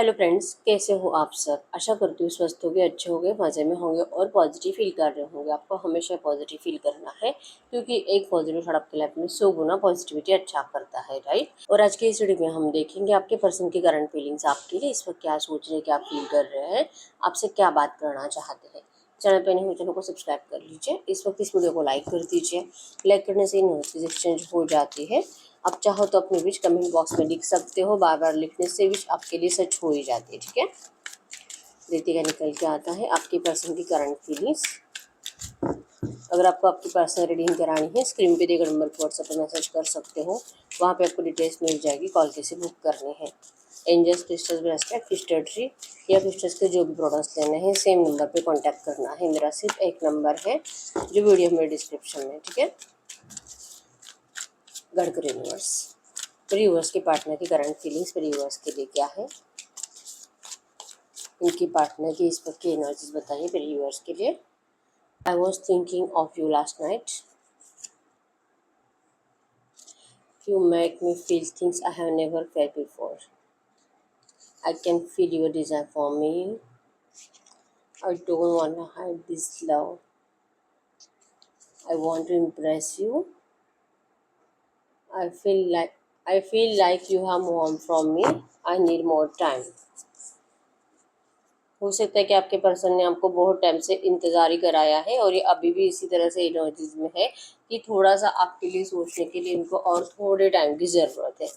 Hello friends, कैसे हो आप सब। आशा करती हूँ स्वस्थ होंगे, अच्छे होंगे, मज़े में होंगे और पॉजिटिव फील कर रहे होंगे। आपको हमेशा पॉजिटिव फील करना है क्योंकि एक पॉजिटिव थॉट आपकी लाइफ में 100 गुना पॉजिटिविटी अच्छा करता है, राइट। और आज की इस वीडियो में हम देखेंगे आपके पर्सन की करंट फीलिंग्स आपके लिए इस वक्त क्या सोच रहे हैं, क्या फील कर रहे हैं, आपसे क्या बात करना चाहते हैं। चैनल पे नहीं हो चैनल को सब्सक्राइब कर लीजिए। इस वक्त इस वीडियो को लाइक कर दीजिए। लाइक करने से नोटिस एक्सचेंज हो जाती है। आप चाहो तो अपने बीच कमेंट बॉक्स में लिख सकते हो। बार बार लिखने से भी आपके लिए सच हो ही जाती है, ठीक है। देखिएगा निकल के आता है आपकी पर्सन की करंट फीलिंग्स। अगर आपको आपकी पर्सनल रीडिंग करानी है, स्क्रीन पे दिए गए नंबर पर व्हाट्सएप पर मैसेज कर सकते हो। वहाँ पे आपको डिटेल्स मिल जाएगी, कॉल कैसे बुक करनी है। Angels, crystals, bracelet, crystal tree या क्रिस्टल्स के जो भी प्रोडक्ट्स लेने हैं सेम नंबर पे कांटेक्ट करना है। मेरा सिर्फ एक नंबर है जो वीडियो में डिस्क्रिप्शन में, ठीक है। गढ़कर यूनिवर्स व्यूअर्स के पार्टनर की करंट फीलिंग्स व्यूअर्स के लिए क्या है, उनकी पार्टनर की इस वक्त की एनर्जीज बताइए व्यूअर्स के लिए। I was thinking of you last night, you make me feel things I have never felt before, I can feel your desire for me, I don't want to hide this love, I want to impress you, I feel like you have move on from me, I need more time. हो सकता है कि आपके person ने आपको बहुत time से इंतज़ार ही कराया है और ये अभी भी इसी तरह से एनर्जीज में है कि थोड़ा सा आपके लिए सोचने के लिए इनको और थोड़े टाइम की ज़रूरत है,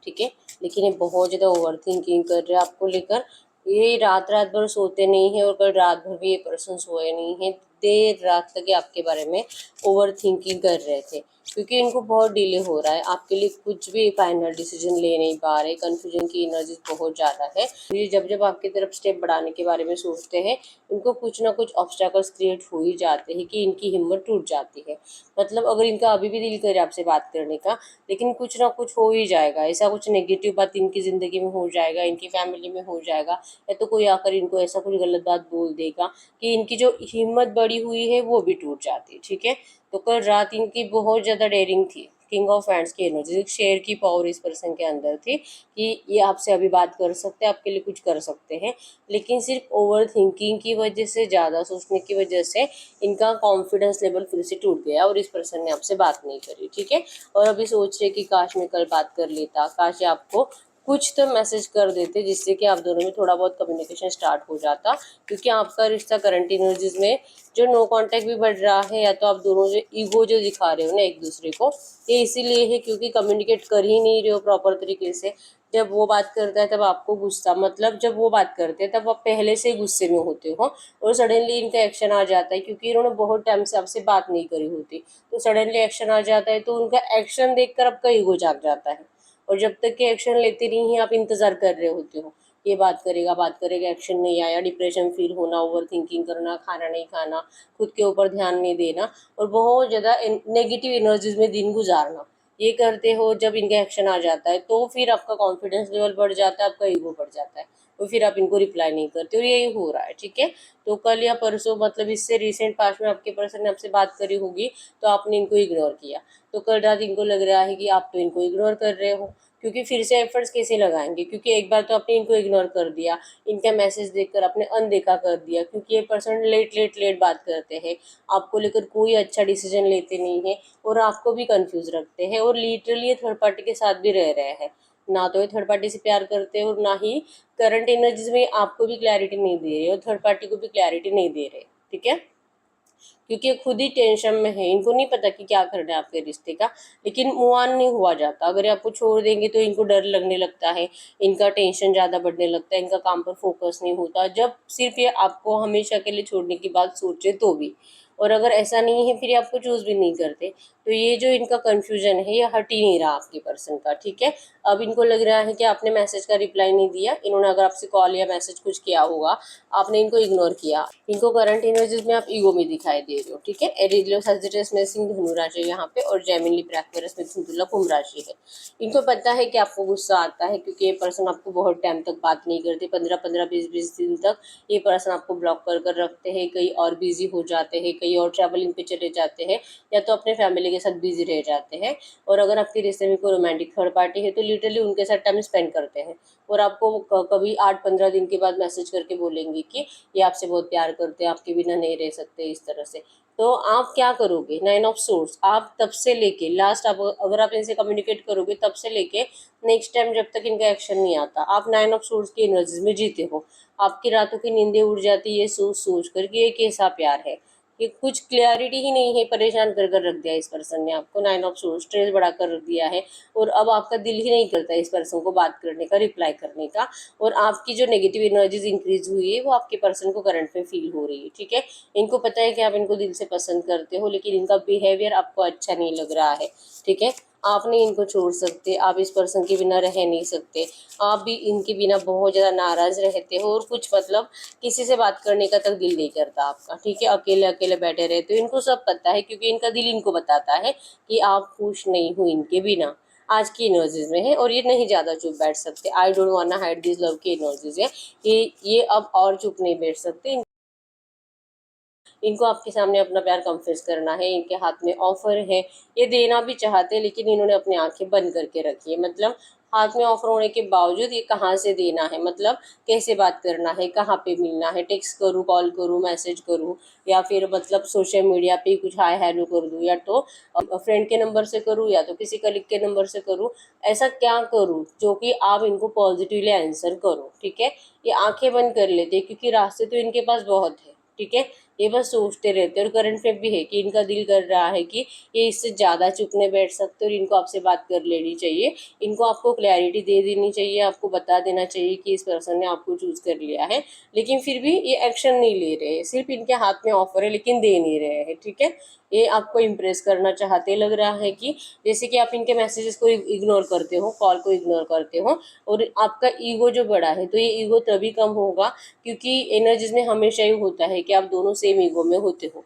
ठीक है। लेकिन ये बहुत ज़्यादा ओवर थिंकिंग कर रहे हैं आपको लेकर। ये रात रात भर सोते नहीं है और कल रात भर भी ये पर्सन सोए नहीं है। देर रात तक ये आपके बारे में ओवर थिंकिंग कर रहे थे क्योंकि इनको बहुत डिले हो रहा है। आपके लिए कुछ भी फाइनल डिसीजन ले नहीं पा रहे। कन्फ्यूजन की एनर्जी बहुत ज़्यादा है। ये जब जब आपकी तरफ स्टेप बढ़ाने के बारे में सोचते हैं, इनको कुछ ना कुछ ऑब्स्टेकल्स क्रिएट हो ही जाते हैं कि इनकी हिम्मत टूट जाती है। मतलब अगर इनका अभी भी दिल करे आपसे बात करने का, लेकिन कुछ ना कुछ हो ही जाएगा। ऐसा कुछ नेगेटिव बात इनकी ज़िंदगी में हो जाएगा, इनकी फैमिली में हो जाएगा, या तो कोई आकर इनको ऐसा कुछ गलत बात बोल देगा कि इनकी जो हिम्मत बढ़ी हुई है वो भी टूट जाती है, ठीक है। तो कल रात इनकी बहुत ज़्यादा डेयरिंग थी। किंग ऑफ हैंड्स की एनर्जी, शेयर की पावर इस पर्सन के अंदर थी कि ये आपसे अभी बात कर सकते हैं, आपके लिए कुछ कर सकते हैं, लेकिन सिर्फ ओवर थिंकिंग की वजह से, ज़्यादा सोचने की वजह से इनका कॉन्फिडेंस लेवल फिर से टूट गया और इस पर्सन ने आपसे बात नहीं करी, ठीक है। और अभी सोच रहे कि काश मैं कल बात कर लेता, काश ये आपको कुछ तो मैसेज कर देते जिससे कि आप दोनों में थोड़ा बहुत कम्युनिकेशन स्टार्ट हो जाता। क्योंकि आपका रिश्ता करंट एनर्जीज में जो नो कांटेक्ट भी बढ़ रहा है, या तो आप दोनों जो ईगो जो दिखा रहे हो ना एक दूसरे को, ये इसीलिए है क्योंकि कम्युनिकेट कर ही नहीं रहे हो प्रॉपर तरीके से। जब वो बात करता है तब आपको गुस्सा, मतलब जब वो बात करते हैं तब आप पहले से गुस्से में होते हो और सडनली इनका एक्शन आ जाता है क्योंकि इन्होंने बहुत टाइम से आपसे बात नहीं करी होती। तो सडनली एक्शन आ जाता है तो उनका एक्शन देखकर आपका ईगो जाग जाता है। और जब तक कि एक्शन लेते नहीं है आप इंतज़ार कर रहे होते हो, ये बात करेगा, एक्शन नहीं आया, डिप्रेशन फील होना, ओवर थिंकिंग करना, खाना नहीं खाना, खुद के ऊपर ध्यान नहीं देना और बहुत ज़्यादा नेगेटिव एनर्जीज में दिन गुजारना, ये करते हो। जब इनका एक्शन आ जाता है तो फिर आपका कॉन्फिडेंस लेवल बढ़ जाता है, आपका ईगो बढ़ जाता है और फिर आप इनको रिप्लाई नहीं करते और यही हो रहा है, ठीक है। तो कल या परसों, मतलब इससे रिसेंट पास्ट में आपके पर्सन ने आपसे बात करी होगी तो आपने इनको इग्नोर किया। तो कल रात इनको लग रहा है कि आप तो इनको इग्नोर कर रहे हो, क्योंकि फिर से एफर्ट्स कैसे लगाएंगे, क्योंकि एक बार तो आपने इनको इग्नोर कर दिया, इनका मैसेज देखकर आपने अनदेखा कर दिया। क्योंकि ये पर्सन लेट बात करते हैं, आपको लेकर कोई अच्छा डिसीजन लेते नहीं है और आपको भी कंफ्यूज रखते हैं और लिटरली ये थर्ड पार्टी के साथ भी रह रहे हैं। ना तो ये थर्ड पार्टी से प्यार करते हैं और ना ही करंट एनर्जीज में आपको भी क्लैरिटी नहीं दे रहे और थर्ड पार्टी को भी क्लैरिटी नहीं दे रहे, ठीक है। क्योंकि खुद ही टेंशन में है, इनको नहीं पता कि क्या करना है आपके रिश्ते का, लेकिन मूव ऑन नहीं हुआ जाता। अगर आपको छोड़ देंगे तो इनको डर लगने लगता है, इनका टेंशन ज़्यादा बढ़ने लगता है, इनका काम पर फोकस नहीं होता जब सिर्फ ये आपको हमेशा के लिए छोड़ने की बात सोचे तो भी। और अगर ऐसा नहीं है फिर ये आपको चूज़ भी नहीं करते। तो ये जो इनका कन्फ्यूजन है ये हट ही नहीं रहा आपके पर्सन का, ठीक है। अब इनको लग रहा है कि आपने मैसेज का रिप्लाई नहीं दिया, इन्होंने अगर आपसे कॉल या मैसेज कुछ किया होगा, आपने इनको इग्नोर किया। इनको करंट एनर्जीज में आप ईगो में दिखाई दे रहे हो, ठीक है। एरिडियो सजिटेरियस में सिंह धनु राशि यहाँ पे और जेमिनी प्रैक्टिस में सिंधुला कुंभ राशि है। इनको पता है कि आपको गुस्सा आता है क्योंकि ये पर्सन आपको बहुत टाइम तक बात नहीं करते, 15-15, 20-20 दिन तक ये पर्सन आपको ब्लॉक कर रखते हैं। कई और बिजी हो जाते हैं, कई कहीं और ट्रैवलिंग पे चले जाते हैं, या तो अपने फैमिली के साथ बिजी रह जाते हैं। और अगर आपके रिश्ते में कोई रोमांटिक थर्ड पार्टी है तो लिटरली उनके साथ टाइम स्पेंड करते हैं, और आपको कभी 8-15 दिन के बाद मैसेज करके बोलेंगे कि ये आपसे बहुत प्यार करते हैं, आपके बिना नहीं रह सकते, इस तरह से। तो आप क्या करोगे? 9 ऑफ सोर्स, आप तब से लेके लास्ट, आप अगर आप इनसे कम्युनिकेट करोगे तब से लेके नेक्स्ट टाइम जब तक इनका एक्शन नहीं आता, आप 9 ऑफ सोर्स की एनर्जीज में जीते हो। आपकी रातों की नींदें उड़ जाती है ये सोच सोच कर कि ये कैसा प्यार है, कि कुछ क्लैरिटी ही नहीं है, परेशान कर कर रख दिया इस पर्सन ने आपको, 9 ऑफ सोर्स स्ट्रेस बढ़ा कर रख दिया है। और अब आपका दिल ही नहीं करता इस पर्सन को बात करने का, रिप्लाई करने का, और आपकी जो नेगेटिव एनर्जीज इंक्रीज हुई है वो आपके पर्सन को करंट में फील हो रही है। ठीक है, इनको पता है कि आप इनको दिल से पसंद करते हो, लेकिन इनका बिहेवियर आपको अच्छा नहीं लग रहा है। ठीक है, आप नहीं इनको छोड़ सकते, आप इस पर्सन के बिना रह नहीं सकते, आप भी इनके बिना बहुत ज़्यादा नाराज रहते हो, और कुछ मतलब किसी से बात करने का तक दिल नहीं करता आपका। ठीक है, अकेले अकेले बैठे रहते हो, इनको सब पता है, क्योंकि इनका दिल इनको बताता है कि आप खुश नहीं हो इनके बिना, आज की एनर्जीज में है, और ये नहीं ज़्यादा चुप बैठ सकते। आई don't want hide this love की एनर्जीज है, ये अब और चुप नहीं बैठ सकते। इनको आपके सामने अपना प्यार कन्फेस करना है, इनके हाथ में ऑफर है, ये देना भी चाहते हैं, लेकिन इन्होंने अपनी आंखें बंद करके रखी है। मतलब हाथ में ऑफर होने के बावजूद ये कहाँ से देना है, मतलब कैसे बात करना है, कहाँ पे मिलना है, टेक्स्ट करूँ, कॉल करूँ, मैसेज करूँ, या फिर मतलब सोशल मीडिया पे कुछ हाय हेलो कर दूँ, या तो फ्रेंड के नंबर से करूँ, या तो किसी कलीग के नंबर से करूँ, ऐसा क्या करूँ जो कि आप इनको पॉजिटिवली आंसर करो। ठीक है, ये आंखें बंद कर लेते हैं, क्योंकि रास्ते तो इनके पास बहुत है। ठीक है, ये बस सोचते रहते हैं, और करंट में भी है कि इनका दिल कर रहा है कि ये इससे ज़्यादा चुप नहीं बैठ सकते, और इनको आपसे बात कर लेनी चाहिए, इनको आपको क्लैरिटी दे देनी चाहिए, आपको बता देना चाहिए कि इस पर्सन ने आपको चूज़ कर लिया है। लेकिन फिर भी ये एक्शन नहीं ले रहे हैं, सिर्फ इनके हाथ में ऑफर है लेकिन दे नहीं रहे हैं। ठीक है, ये आपको इम्प्रेस करना चाहते, लग रहा है कि जैसे कि आप इनके मैसेजेस को इग्नोर करते हो, कॉल को इग्नोर करते हो, और आपका ईगो जो बड़ा है, तो ये ईगो तभी कम होगा, क्योंकि एनर्जीज में हमेशा ही होता है कि आप दोनों सेम ईगो में होते हो।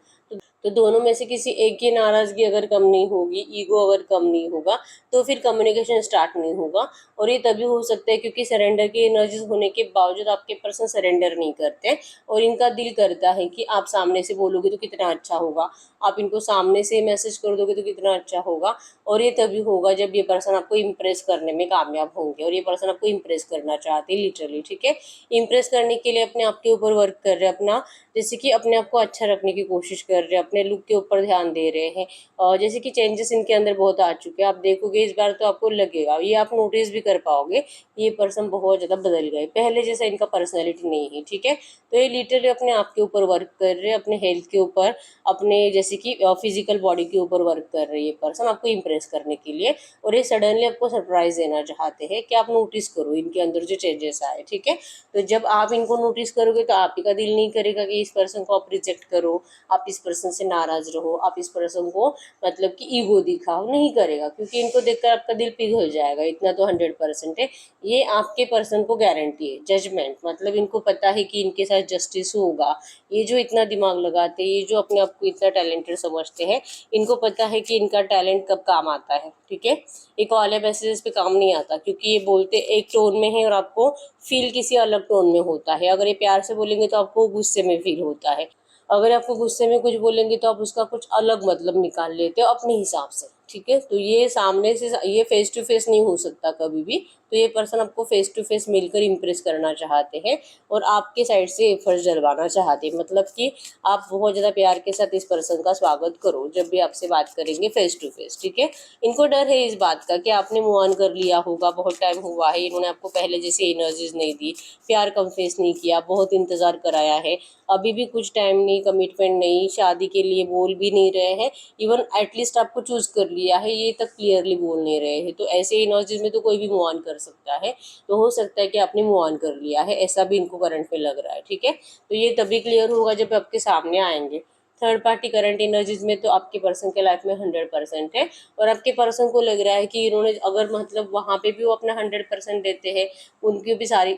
तो दोनों में से किसी एक की नाराजगी अगर कम नहीं होगी, ईगो अगर कम नहीं होगा, तो फिर कम्युनिकेशन स्टार्ट नहीं होगा। और ये तभी हो सकता है क्योंकि सरेंडर की एनर्जीज होने के बावजूद आपके पर्सन सरेंडर नहीं करते, और इनका दिल करता है कि आप सामने से बोलोगे तो कितना अच्छा होगा, आप इनको सामने से मैसेज कर दोगे तो कितना अच्छा होगा। और ये तभी होगा जब ये पर्सन आपको इम्प्रेस करने में कामयाब होंगे, और ये पर्सन आपको इम्प्रेस करना चाहते हैं लिटरली। ठीक है, इम्प्रेस करने के लिए अपने आप के ऊपर वर्क कर रहे हैं, अपना जैसे कि अपने आप को अच्छा रखने की कोशिश कर रहे हैं, अपने लुक के ऊपर ध्यान दे रहे हैं, और जैसे कि चेंजेस इनके अंदर बहुत आ चुके हैं, आप देखोगे इस बार तो आपको लगेगा, ये आप नोटिस भी कर पाओगे, ये पर्सन बहुत ज़्यादा बदल गए, पहले जैसा इनका पर्सनैलिटी नहीं है। ठीक है, तो ये लिटरली अपने आप के ऊपर वर्क कर रहे हैं, अपने हेल्थ के ऊपर, अपने जैसे कि फिजिकल बॉडी के ऊपर वर्क कर रही है पर्सन आपको इम्प्रेस करने के लिए, और ये सडनली आपको सरप्राइज देना चाहते हैं कि आप नोटिस करो इनके अंदर जो चेंजेस आए। ठीक है, तो जब आप इनको नोटिस करोगे तो आप ही का दिल नहीं करेगा कि इस पर्सन को आप रिजेक्ट करो, आप इस पर्सन से नाराज रहो, आप इस पर्सन को मतलब कि ईगो दिखाओ, नहीं करेगा, क्योंकि इनको देखकर आपका दिल पिघल जाएगा, इतना तो 100% है। ये आपके पर्सन को गारंटी है, जजमेंट, मतलब इनको पता है कि इनके साथ जस्टिस होगा। ये जो इतना दिमाग लगाते हैं, ये जो अपने आप को इतना टैलेंटेड समझते हैं, इनको पता है कि इनका टैलेंट कब काम आता है। ठीक है, एक वाले मैसेजेस पे काम नहीं आता, क्योंकि ये बोलते एक टोन में है और आपको फील किसी अलग टोन में होता है। अगर ये प्यार से बोलेंगे तो आपको गुस्से में फील होता है, अगर आपको गुस्से में कुछ बोलेंगे तो आप उसका कुछ अलग मतलब निकाल लेते हो अपने हिसाब से। ठीक है, तो ये सामने से, ये फेस टू फेस नहीं हो सकता कभी भी, तो ये पर्सन आपको फेस टू फेस मिलकर इम्प्रेस करना चाहते हैं, और आपके साइड से एफर्ट्स डलवाना चाहते हैं, मतलब कि आप बहुत ज़्यादा प्यार के साथ इस पर्सन का स्वागत करो जब भी आपसे बात करेंगे फेस टू फेस। ठीक है, इनको डर है इस बात का कि आपने मूव ऑन कर लिया होगा, बहुत टाइम हुआ है, इन्होंने आपको पहले जैसे एनर्जीज नहीं दी, प्यार कन्फेस नहीं किया, बहुत इंतज़ार कराया है, अभी भी कुछ टाइम नहीं, कमिटमेंट नहीं, शादी के लिए बोल भी नहीं रहे हैं, इवन एटलीस्ट आपको चूज़ कर लिया है ये तक क्लियरली बोल नहीं रहे हैं। तो ऐसे एनर्जीज में तो कोई भी मूव ऑन कर सकता है, तो हो सकता है कि आपने मूव ऑन कर लिया है, ऐसा भी इनको करंट में लग रहा है। ठीक है, तो ये तभी क्लियर होगा जब आपके सामने आएंगे। थर्ड पार्टी करंट एनर्जीज में तो आपके पर्सन के लाइफ में 100% है, और आपके पर्सन को लग रहा है कि इन्होंने अगर मतलब वहाँ पे भी वो अपना 100% देते हैं, उनकी भी सारी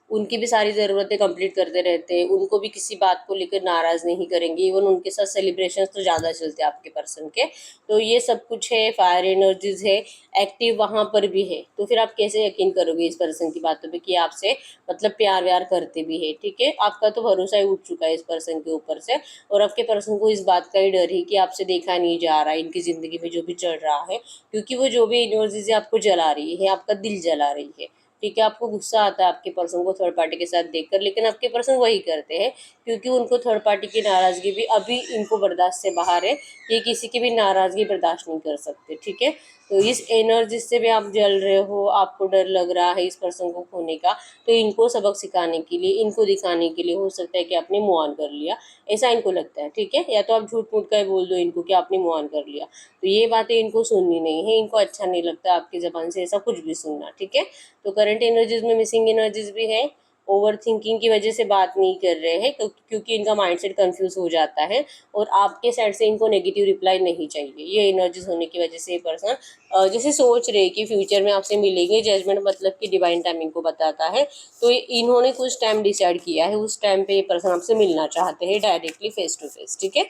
उनकी भी सारी ज़रूरतें कंप्लीट करते रहते हैं, उनको भी किसी बात को लेकर नाराज़ नहीं करेंगे, इवन उनके साथ सेलिब्रेशन तो ज़्यादा चलते हैं आपके पर्सन के। तो ये सब कुछ है, फायर एनर्जीज है, एक्टिव वहाँ पर भी है। तो फिर आप कैसे यकीन करोगे इस पर्सन की बातों पे कि आपसे मतलब प्यार व्यार करते भी है, ठीक है। आपका तो भरोसा ही उठ चुका है इस पर्सन के ऊपर से, और आपके पर्सन को इस बात का ही डर है कि आपसे देखा नहीं जा रहा है इनकी ज़िंदगी में जो भी चल रहा है, क्योंकि वो जो भी एनर्जीज आपको जला रही है, आपका दिल जला रही है, ठीक है। आपको गुस्सा आता है आपके पर्सन को थर्ड पार्टी के साथ देखकर, लेकिन आपके पर्सन वही करते हैं क्योंकि उनको थर्ड पार्टी की नाराज़गी भी अभी इनको बर्दाश्त से बाहर है। ये किसी की भी नाराज़गी बर्दाश्त नहीं कर सकते, ठीक है। तो इस एनर्जी से भी आप जल रहे हो, आपको डर लग रहा है इस पर्सन को खोने का, तो इनको सबक सिखाने के लिए, इनको दिखाने के लिए हो सकता है कि आपने मूव ऑन कर लिया, ऐसा इनको लगता है, ठीक है। या तो आप झूठ मूठ का बोल दो इनको कि आपने मूव ऑन कर लिया, तो ये बातें इनको सुननी नहीं है, इनको अच्छा नहीं लगता आपकी ज़बान से ऐसा कुछ भी सुनना, ठीक है। तो करंट एनर्जीज में मिसिंग एनर्जीज भी है, ओवर थिंकिंग की वजह से बात नहीं कर रहे हैं क्योंकि इनका माइंडसेट कंफ्यूज हो जाता है, और आपके साइड से इनको नेगेटिव रिप्लाई नहीं चाहिए। ये एनर्जीज होने की वजह से ये पर्सन जैसे सोच रहे कि फ्यूचर में आपसे मिलेंगे, जजमेंट मतलब कि डिवाइन टाइमिंग को बताता है। तो इन्होंने कुछ टाइम डिसाइड किया है, उस टाइम पे ये पर्सन आपसे मिलना चाहते हैं डायरेक्टली फेस टू फेस, ठीक है।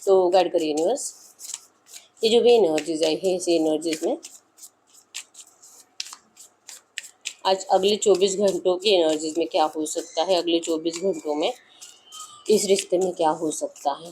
तो गाइड करिए यूनिवर्स, ये जो भी एनर्जीज आई है इसी एनर्जीज में आज अगले 24 घंटों की एनर्जीज में क्या हो सकता है, अगले 24 घंटों में इस रिश्ते में क्या हो सकता है।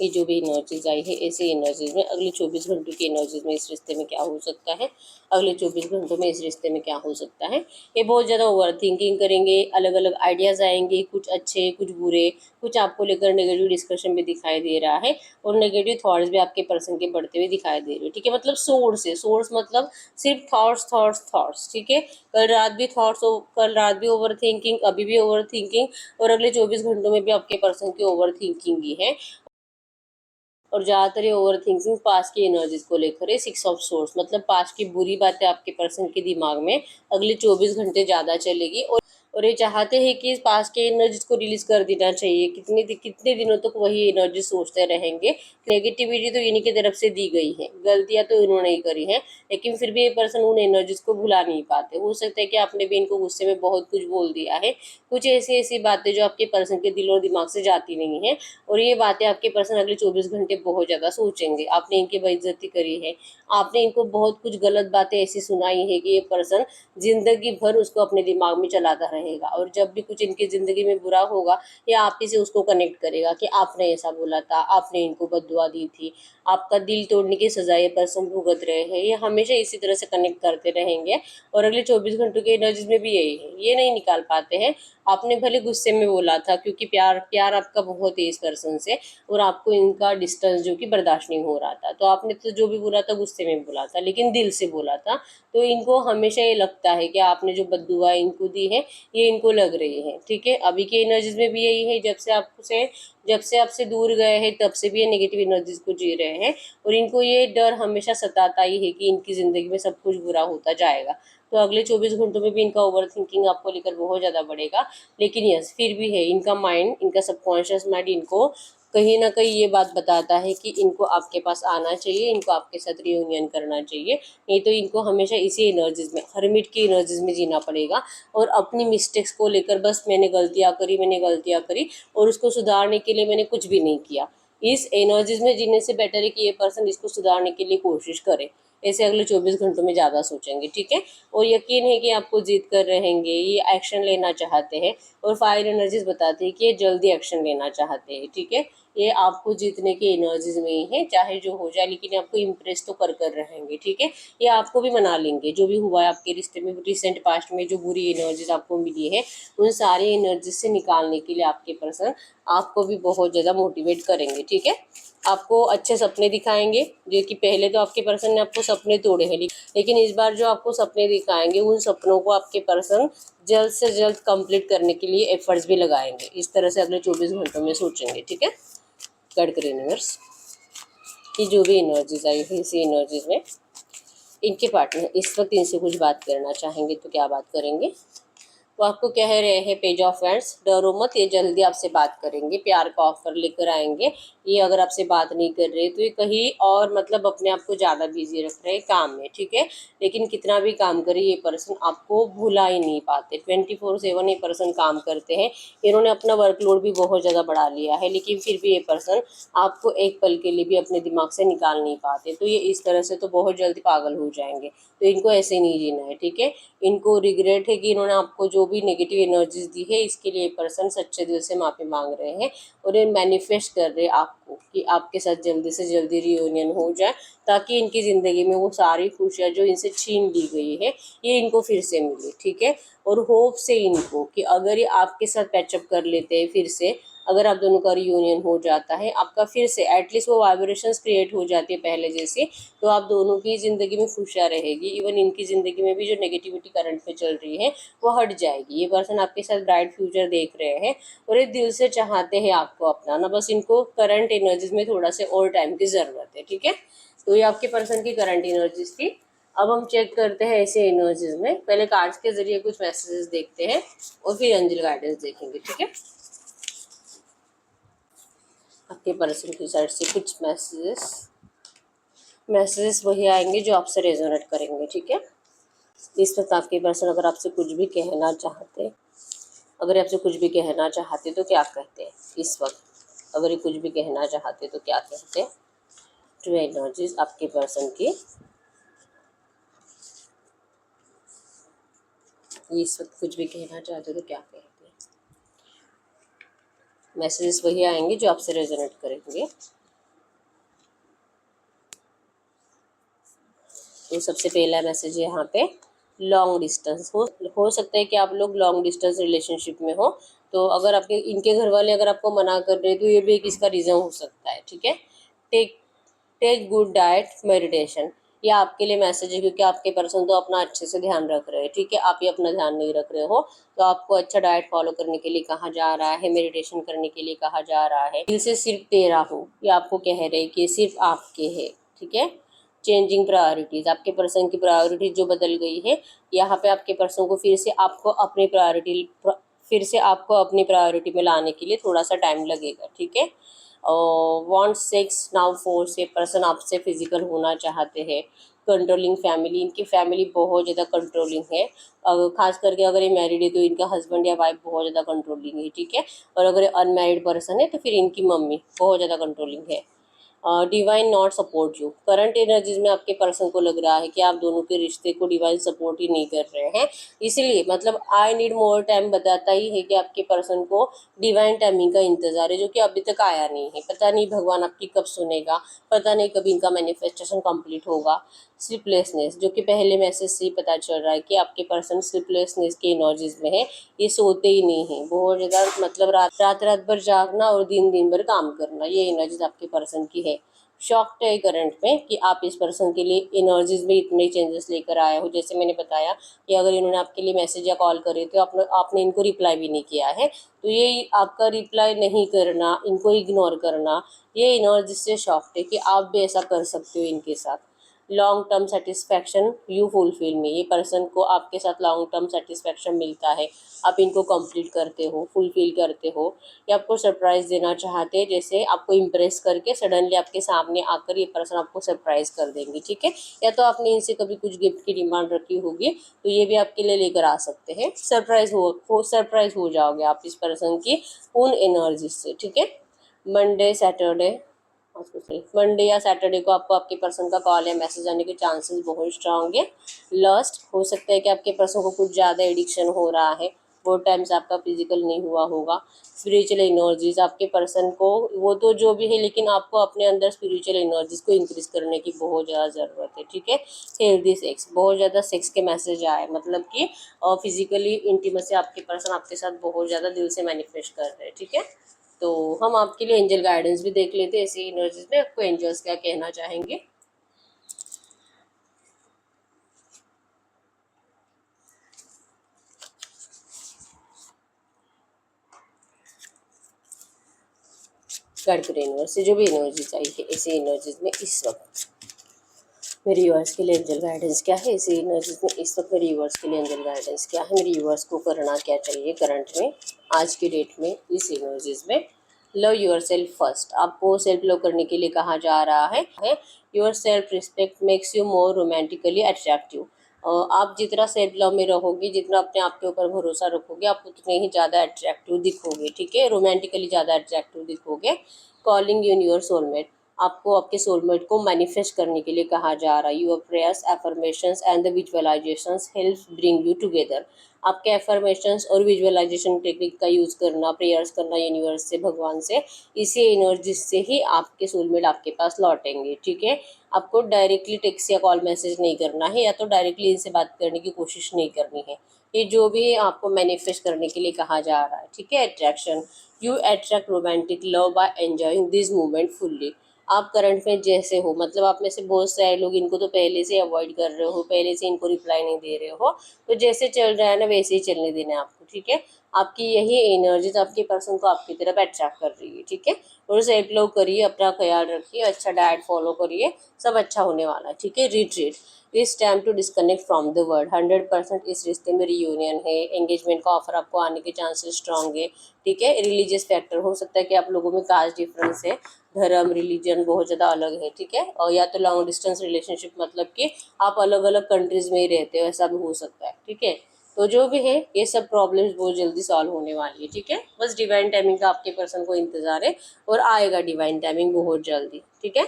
ये जो भी एनर्जीज आई है ऐसी एनर्जीज में अगले 24 घंटों की एनर्जीज में इस रिश्ते में क्या हो सकता है, अगले 24 घंटों में इस रिश्ते में क्या हो सकता है। ये बहुत ज़्यादा ओवर थिंकिंग करेंगे, अलग अलग आइडियाज़ आएंगे, कुछ अच्छे कुछ बुरे, कुछ आपको लेकर नेगेटिव डिस्कशन भी दिखाई दे रहा है, और नेगेटिव थॉट्स भी आपके पर्सन के बढ़ते हुए दिखाई दे रहे हैं, ठीक है। मतलब सोर्स है, सोर्स मतलब सिर्फ थॉट्स थॉट्स थॉट्स, ठीक है। कल रात भी थॉट्स, कल रात भी ओवर थिंकिंग, अभी भी ओवर थिंकिंग, और अगले 24 घंटों में भी आपके पर्सन की ओवर थिंकिंग ही है। और ज़्यादातर ये ओवर थिंकिंग पास की एनर्जीज को लेकर है। 6 ऑफ सोर्स मतलब पास की बुरी बातें आपके पर्सन के दिमाग में अगले 24 घंटे ज़्यादा चलेगी, और ये चाहते हैं कि इस पास के एनर्जीज को रिलीज कर देना चाहिए। कितने दिनों तक वही एनर्जी सोचते रहेंगे। नेगेटिविटी तो इन्हीं की तरफ से दी गई है, गलतियां तो इन्होंने ही करी है, लेकिन फिर भी ये पर्सन उन एनर्जीज को भुला नहीं पाते। हो सकता है कि आपने भी इनको गुस्से में बहुत कुछ बोल दिया है, कुछ ऐसी ऐसी बातें जो आपके पर्सन के दिल और दिमाग से जाती नहीं है, और ये बातें आपके पर्सन अगले 24 घंटे बहुत ज़्यादा सोचेंगे। आपने इनकी बेइज्जती करी है, आपने इनको बहुत कुछ गलत बातें ऐसी सुनाई है कि ये पर्सन जिंदगी भर उसको अपने दिमाग में चलाता रहेगा, और जब भी कुछ इनकी ज़िंदगी में बुरा होगा ये आप ही से उसको कनेक्ट करेगा कि आपने ऐसा बोला था, आपने इनको बद्दुआ दी थी, आपका दिल तोड़ने की सजा ये पर्सन भुगत रहे हैं। ये हमेशा इसी तरह से कनेक्ट करते रहेंगे, और अगले 24 घंटों के एनर्जीज में भी यही है, ये नहीं निकाल पाते हैं। आपने भले गुस्से में बोला था क्योंकि प्यार प्यार आपका बहुत है इस पर्सन से, और आपको इनका डिस्टेंस जो कि बर्दाश्त नहीं हो रहा था, तो आपने तो जो भी बोला था गुस्से में बोला था, लेकिन दिल से बोला था। तो इनको हमेशा ये लगता है कि आपने जो बद्दुआ इनको दी है ये इनको लग रही है, ठीक है। अभी की एनर्जीज में भी यही है, जब से आपसे दूर गए हैं तब से भी ये नेगेटिव एनर्जीज को जी रहे हैं, और इनको ये डर हमेशा सताता ही है कि इनकी ज़िंदगी में सब कुछ बुरा होता जाएगा। तो अगले 24 घंटों में भी इनका ओवर थिंकिंग आपको लेकर बहुत ज़्यादा बढ़ेगा, लेकिन यस फिर भी है इनका माइंड, इनका सबकॉन्शियस माइंड इनको कहीं ना कहीं ये बात बताता है कि इनको आपके पास आना चाहिए, इनको आपके साथ रियूनियन करना चाहिए। नहीं तो इनको हमेशा इसी एनर्जीज में, हर्मिट की एनर्जीज में जीना पड़ेगा, और अपनी मिस्टेक्स को लेकर बस मैंने गलतियाँ करी और उसको सुधारने के लिए मैंने कुछ भी नहीं किया। इस एनर्जीज में जीने से बेटर है कि ये पर्सन इसको सुधारने के लिए कोशिश करे। ऐसे अगले 24 घंटों में ज़्यादा सोचेंगे, ठीक है। और यकीन है कि आपको जीत कर रहेंगे, ये एक्शन लेना चाहते हैं, और फायर एनर्जीज बताती है कि ये जल्दी एक्शन लेना चाहते हैं, ठीक है। ये आपको जीतने की एनर्जीज में ही है, चाहे जो हो जाए, लेकिन आपको इम्प्रेस तो कर रहेंगे, ठीक है। ये आपको भी मना लेंगे, जो भी हुआ है आपके रिश्ते में रिसेंट पास्ट में, जो बुरी एनर्जीज आपको मिली है उन सारी एनर्जीज से निकालने के लिए आपके पर्सन आपको भी बहुत ज़्यादा मोटिवेट करेंगे, ठीक है। आपको अच्छे सपने दिखाएंगे, जो कि पहले तो आपके पर्सन ने आपको सपने तोड़े हैं, लेकिन इस बार जो आपको सपने दिखाएंगे उन सपनों को आपके पर्सन जल्द से जल्द कंप्लीट करने के लिए एफर्ट्स भी लगाएंगे। इस तरह से अगले 24 घंटों में सोचेंगे, ठीक है। गाइड करें यूनिवर्स की जो भी एनर्जीज आई है इसी एनर्जीज में इनके पार्टनर इस वक्त इनसे कुछ बात करना चाहेंगे तो क्या बात करेंगे। वो आपको कह रहे हैं पेज ऑफ वैंड्स, डरो मत, ये जल्दी आपसे बात करेंगे, प्यार का ऑफर लेकर आएंगे। ये अगर आपसे बात नहीं कर रहे तो ये कहीं और मतलब अपने आप को ज़्यादा बिजी रख रहे हैं काम में, ठीक है। लेकिन कितना भी काम करे ये पर्सन आपको भुला ही नहीं पाते, 24/7 ये पर्सन काम करते हैं। इन्होंने अपना वर्कलोड भी बहुत ज़्यादा बढ़ा लिया है, लेकिन फिर भी ये पर्सन आपको एक पल के लिए भी अपने दिमाग से निकाल नहीं पाते। तो ये इस तरह से तो बहुत जल्दी पागल हो जाएंगे, तो इनको ऐसे नहीं जीना है, ठीक है। इनको रिग्रेट है कि इन्होंने आपको जो भी नेगेटिव एनर्जीज दी है, इसके लिए पर्सन सच्चे दिल से माफ़ी मांग रहे हैं और ये मैनिफेस्ट कर रहे हैं आपको कि आपके साथ जल्दी से जल्दी रियूनियन हो जाए, ताकि इनकी ज़िंदगी में वो सारी खुशियाँ जो इनसे छीन ली गई है ये इनको फिर से मिले, ठीक है। और होप से इनको कि अगर ये आपके साथ पैचअप कर लेते हैं फिर से, अगर आप दोनों का रियूनियन हो जाता है, आपका फिर से एटलीस्ट वो वाइब्रेशंस क्रिएट हो जाती है पहले जैसी, तो आप दोनों की ज़िंदगी में खुशियाँ रहेगी। इवन इनकी ज़िंदगी में भी जो नेगेटिविटी करंट में चल रही है वो हट जाएगी। ये पर्सन आपके साथ ब्राइट फ्यूचर देख रहे हैं और ये दिल से चाहते हैं आपको अपनाना, बस इनको करंट एनर्जीज में थोड़ा से और टाइम की ज़रूरत है, ठीक है। तो ये आपके पर्सन की करंट एनर्जीज थी। अब हम चेक करते हैं ऐसे एनर्जीज में, पहले कार्ड्स के जरिए कुछ मैसेजेस देखते हैं और फिर एंजल गाइडेंस देखेंगे, ठीक है। आपके पर्सन की साइड से कुछ मैसेजेस वही आएंगे जो आपसे रेजोनेट करेंगे, ठीक है। इस वक्त आपके पर्सन अगर आपसे कुछ भी कहना चाहते, तो क्या कहते हैं इस वक्त? अगर ये कुछ भी कहना चाहते तो क्या कहते हैं? ट्रू एनर्जीज आपके पर्सन की इस वक्त कुछ भी कहना चाहते तो क्या कहते हैं? मैसेजेस वही आएंगे जो आपसे रेजोनेट करेंगे। तो सबसे पहला मैसेज है यहाँ पे लॉन्ग डिस्टेंस। हो सकता है कि आप लोग लॉन्ग डिस्टेंस रिलेशनशिप में हो, तो अगर आपके इनके घर वाले अगर आपको मना कर रहे हैं तो ये भी एक इसका रीज़न हो सकता है, ठीक है। Take take good diet meditation, ये आपके लिए मैसेज है, क्योंकि आपके पर्सन तो अपना अच्छे से ध्यान रख रहे हैं, ठीक है। आप ही अपना ध्यान नहीं रख रहे हो, तो आपको अच्छा डाइट फॉलो करने के लिए कहा जा रहा है, मेडिटेशन करने के लिए कहा जा रहा है। दिल से सिर्फ तेरा हो, ये आपको कह रहे हैं कि सिर्फ आपके है, ठीक है। चेंजिंग प्रायोरिटीज, आपके पर्सन की प्रायोरिटीज जो बदल गई है, यहाँ पे आपके पर्सन को फिर से आपको अपनी प्रायोरिटी में लाने के लिए थोड़ा सा टाइम लगेगा, ठीक है। वांट सेक्स नाउ फोर्स, ये पर्सन आपसे फिजिकल होना चाहते हैं। कंट्रोलिंग फैमिली, इनकी फैमिली बहुत ज़्यादा कंट्रोलिंग है। खास करके अगर ये मैरिड है तो इनका हस्बैंड या वाइफ बहुत ज़्यादा कंट्रोलिंग है, ठीक है। और अगर अनमैरिड पर्सन है तो फिर इनकी मम्मी बहुत ज़्यादा कंट्रोलिंग है। Divine not support you, current energies में आपके पर्सन को लग रहा है कि आप दोनों के रिश्ते को डिवाइन सपोर्ट ही नहीं कर रहे हैं। इसलिए मतलब आई नीड मोर टाइम बताता ही है कि आपके पर्सन को डिवाइन टाइमिंग का इंतजार है, जो कि अभी तक आया नहीं है। पता नहीं भगवान आपकी कब सुनेगा, पता नहीं कब इनका मैनिफेस्टेशन कंप्लीट होगा। स्लीपलेसनेस, जो कि पहले मैसेज से ही पता चल रहा है कि आपके पर्सन स्लीपलेसनेस की एनर्जीज में है, ये सोते ही नहीं है, बहुत ज़्यादा मतलब रात भर जागना और दिन भर काम करना, ये एनर्जीज आपके पर्सन की है। शॉक्ड है करंट में कि आप इस पर्सन के लिए एनर्जीज में इतने चेंजेस लेकर आए हो। जैसे मैंने बताया कि अगर इन्होंने आपके लिए मैसेज या कॉल करे तो आपने इनको रिप्लाई भी नहीं किया है, तो ये आपका रिप्लाई नहीं करना, इनको इग्नोर करना, ये एनर्जी से शॉक्ड है कि आप भी ऐसा कर सकते हो इनके साथ। Long term satisfaction you fulfil में, ये पर्सन को आपके साथ लॉन्ग टर्म सेटिस्फैक्शन मिलता है, आप इनको कंप्लीट करते हो, फुलफिल करते हो। या आपको सरप्राइज देना चाहते हैं, जैसे आपको इम्प्रेस करके सडनली आपके सामने आकर ये पर्सन आपको सरप्राइज कर देंगे, ठीक है। या तो आपने इनसे कभी कुछ गिफ्ट की डिमांड रखी होगी तो ये भी आपके लिए लेकर आ सकते हैं। सरप्राइज हो जाओगे आप इस पर्सन की उन एनर्जी से, ठीक है। मंडे या सैटरडे को आपको आपके पर्सन का कॉल या मैसेज आने के चांसेस बहुत स्ट्रांग है। लस्ट, हो सकता है कि आपके पर्सन को कुछ ज़्यादा एडिक्शन हो रहा है, बहुत टाइम से आपका फिजिकल नहीं हुआ होगा। स्पिरिचुअल एनर्जीज, आपके पर्सन को वो तो जो भी है, लेकिन आपको अपने अंदर स्पिरिचुअल एनर्जीज को इंक्रीज करने की बहुत ज़्यादा ज़रूरत है, ठीक है। हेल्दी सेक्स, बहुत ज़्यादा सेक्स के मैसेज आए, मतलब कि फिजिकली इंटीमेसी आपके पर्सन आपके साथ बहुत ज़्यादा दिल से मैनिफेस्ट कर रहे हैं, ठीक है। तो हम आपके लिए एंजल गाइडेंस भी देख लेते हैं ऐसी एनर्जीज में, आपको एंजल्स क्या कहना चाहेंगे। गॉड ग्रेन से जो भी एनर्जी चाहिए ऐसी एनर्जीज में इस वक्त मेरे व्यूअर्स के लिए एंजल गाइडेंस क्या है, इसी एनर्जीज में इस वक्त मेरे व्यूअर्स के लिए एंजल गाइडेंस क्या है, मेरे व्यूअर्स को करना क्या चाहिए करंट में, आज की डेट में, इस एनर्जीज में। लव योर सेल्फ फर्स्ट, आपको सेल्फ लव करने के लिए कहा जा रहा है। Your self respect makes you more romantically attractive. आप जितना सेल्फ लव में रहोगे, जितना अपने आप के ऊपर भरोसा रखोगे, आप उतने ही ज़्यादा अट्रैक्टिव दिखोगे, ठीक है, रोमांटिकली ज़्यादा अट्रैक्टिव दिखोगे। कॉलिंग इन योर सोलमेट, आपको आपके सोलमेट को मैनिफेस्ट करने के लिए कहा जा रहा है। Your prayers, affirmations and the visualisations help bring you together. आपके एफर्मेशंस और विजुअलाइजेशन टेक्निक का यूज़ करना, प्रेयर्स करना यूनिवर्स से, भगवान से, इसी एनर्जी से ही आपके सोलमेट आपके पास लौटेंगे, ठीक है। आपको डायरेक्टली टेक्स्ट या कॉल मैसेज नहीं करना है, या तो डायरेक्टली इनसे बात करने की कोशिश नहीं करनी है। ये जो भी आपको मैनिफेस्ट करने के लिए कहा जा रहा है, ठीक है। Attraction, you attract romantic love by enjoying this moment fully. आप करंट में जैसे हो, मतलब आप में से बहुत सारे लोग इनको तो पहले से अवॉइड कर रहे हो, पहले से इनको रिप्लाई नहीं दे रहे हो, तो जैसे चल रहा है ना वैसे ही चलने देना है आपको, ठीक है। आपकी यही एनर्जीज आपके पर्सन को आपकी तरफ अट्रैक्ट कर रही है, ठीक है। और सेल्फ लव करिए, अपना ख्याल रखिए, अच्छा डाइट फॉलो करिए, सब अच्छा होने वाला है, ठीक है। Retreat, it's time to disconnect from the world. 100% इस रिश्ते में रियूनियन है, एंगेजमेंट का ऑफर आपको आने के चांसेस स्ट्रांग है, ठीक है। रिलीजियस फैक्टर हो सकता है कि आप लोगों में कास्ट डिफरेंस है, धर्म रिलीजन बहुत ज़्यादा अलग है, ठीक है। और या तो लॉन्ग डिस्टेंस रिलेशनशिप, मतलब कि आप अलग अलग कंट्रीज में ही रहते हो, ऐसा भी हो सकता है, ठीक है। तो जो भी है, ये सब प्रॉब्लम्स बहुत जल्दी सॉल्व होने वाली है, ठीक है। बस डिवाइन टाइमिंग का आपके पर्सन को इंतजार है, और आएगा डिवाइन टाइमिंग बहुत जल्दी, ठीक है।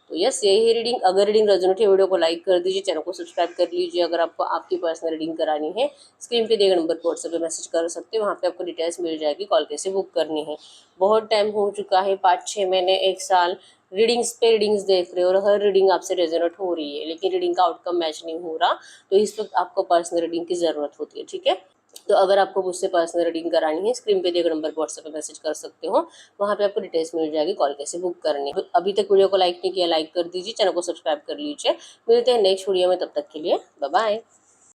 तो यस, यही रीडिंग, अगर रीडिंग रेजोनेट है वीडियो को लाइक कर दीजिए, चैनल को सब्सक्राइब कर लीजिए। अगर आपको आपकी पर्सनल रीडिंग करानी है, स्क्रीन पे दिए गए नंबर पर व्हाट्सएप पे मैसेज कर सकते हैं, वहाँ पे आपको डिटेल्स मिल जाएगी, कॉल कैसे बुक करनी है। बहुत टाइम हो चुका है, 5-6 महीने, 1 साल रीडिंग्स पे रीडिंग्स देख रहे हो, और हर रीडिंग आपसे रेजोनेट हो रही है, लेकिन रीडिंग का आउटकम मैच नहीं हो रहा, तो इस वक्त आपको पर्सनल रीडिंग की ज़रूरत होती है, ठीक है। तो अगर आपको मुझसे पर्सनल रीडिंग करानी है, स्क्रीन पे दिए गए नंबर पर व्हाट्सएप पे मैसेज कर सकते हो, वहाँ पे आपको डिटेल्स मिल जाएगी, कॉल कैसे बुक करनी है। अभी तक वीडियो को लाइक नहीं किया, लाइक कर दीजिए, चैनल को सब्सक्राइब कर लीजिए। मिलते हैं नेक्स्ट वीडियो में, तब तक के लिए बाय बाय।